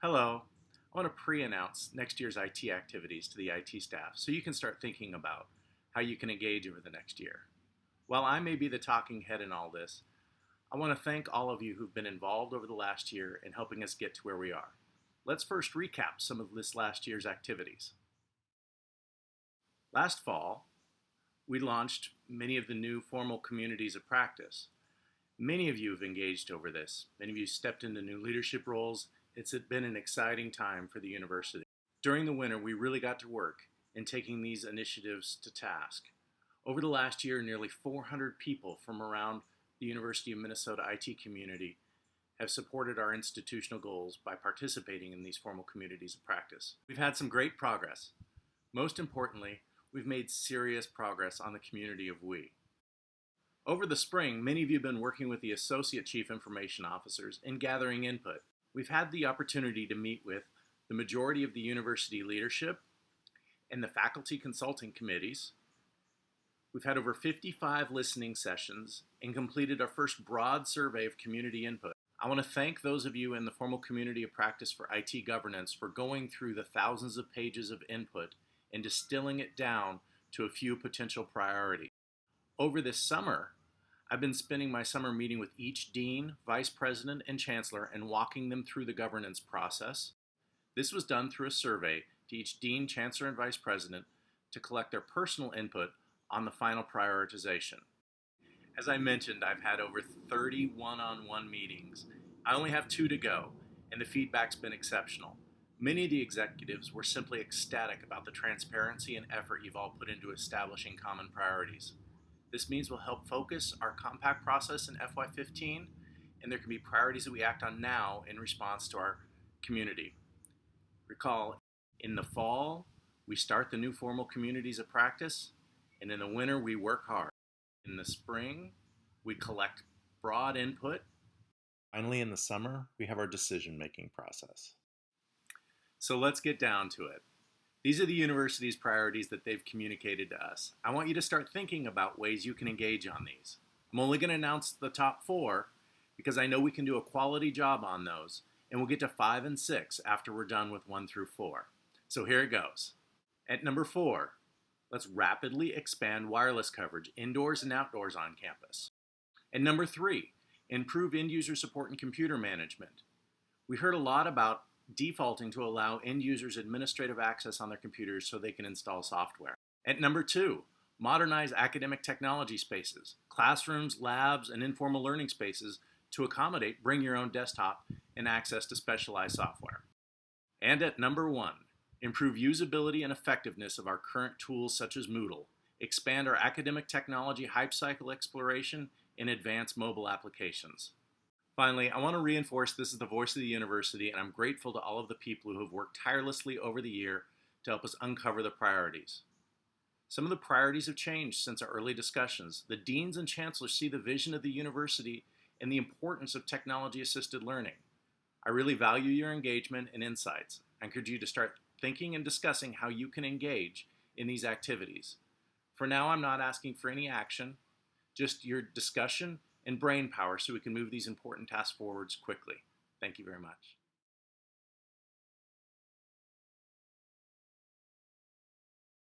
Hello. I want to pre-announce next year's IT activities to the IT staff so you can start thinking about how you can engage over the next year. While I may be the talking head in all this, I want to thank all of you who've been involved over the last year in helping us get to where we are. Let's first recap some of this last year's activities. Last fall, we launched many of the new formal communities of practice. Many of you have engaged over this. Many of you stepped into new leadership roles. It's been an exciting time for the university. During the winter, we really got to work in taking these initiatives to task. Over the last year, nearly 400 people from around the University of Minnesota IT community have supported our institutional goals by participating in these formal communities of practice. We've had some great progress. Most importantly, we've made serious progress on the community of we. Over the spring, many of you have been working with the Associate Chief Information Officers in gathering input. We've had the opportunity to meet with the majority of the university leadership and the faculty consulting committees. We've had over 55 listening sessions and completed our first broad survey of community input. I want to thank those of you in the formal community of practice for IT governance for going through the thousands of pages of input and distilling it down to a few potential priorities. Over this summer, I've been spending my summer meeting with each dean, vice president, and chancellor and walking them through the governance process. This was done through a survey to each dean, chancellor, and vice president to collect their personal input on the final prioritization. As I mentioned, I've had over 30 one-on-one meetings. I only have 2 to go, and the feedback's been exceptional. Many of the executives were simply ecstatic about the transparency and effort you've all put into establishing common priorities. This means we'll help focus our compact process in FY14, and there can be priorities that we act on now in response to our community. Recall, in the fall, we start the new formal communities of practice, and in the winter, we work hard. In the spring, we collect broad input. Finally, in the summer, we have our decision-making process. So let's get down to it. These are the university's priorities that they've communicated to us. I want you to start thinking about ways you can engage on these. I'm only going to announce the top 4 because I know we can do a quality job on those, and we'll get to 5 and 6 after we're done with 1 through 4. So here it goes. At number 4, let's rapidly expand wireless coverage indoors and outdoors on campus. At number 3, improve end-user support and computer management. We heard a lot about defaulting to allow end users administrative access on their computers so they can install software. At number 2, modernize academic technology spaces, classrooms, labs, and informal learning spaces to accommodate bring your own desktop and access to specialized software. And at number 1, improve usability and effectiveness of our current tools such as Moodle, expand our academic technology hype cycle exploration, and advance mobile applications. Finally, I want to reinforce this is the voice of the university, and I'm grateful to all of the people who have worked tirelessly over the year to help us uncover the priorities. Some of the priorities have changed since our early discussions. The deans and chancellors see the vision of the university and the importance of technology-assisted learning. I really value your engagement and insights. I encourage you to start thinking and discussing how you can engage in these activities. For now, I'm not asking for any action, just your discussion and brain power so we can move these important tasks forwards quickly. Thank you very much.